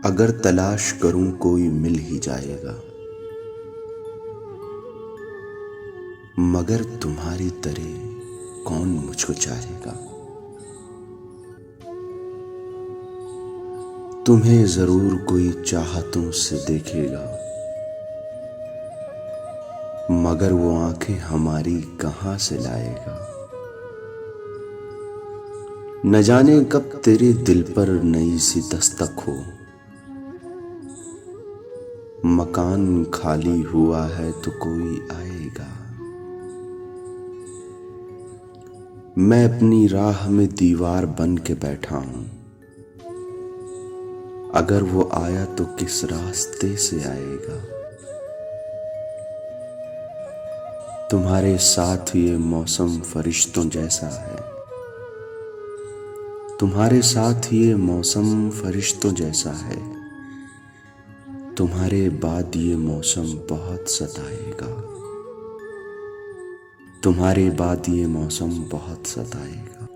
अगर तलाश करूं कोई मिल ही जाएगा, मगर तुम्हारी तरह कौन मुझको चाहेगा। तुम्हें जरूर कोई चाहतों से देखेगा, मगर वो आंखें हमारी कहां से लाएगा। न जाने कब तेरे दिल पर नई सी दस्तक हो, मकान खाली हुआ है तो कोई आएगा। मैं अपनी राह में दीवार बन के बैठा हूं, अगर वो आया तो किस रास्ते से आएगा। तुम्हारे साथ ये मौसम फरिश्तों जैसा है, तुम्हारे साथ ये मौसम फरिश्तों जैसा है। तुम्हारे बाद ये मौसम बहुत सताएगा, तुम्हारे बाद ये मौसम बहुत सताएगा।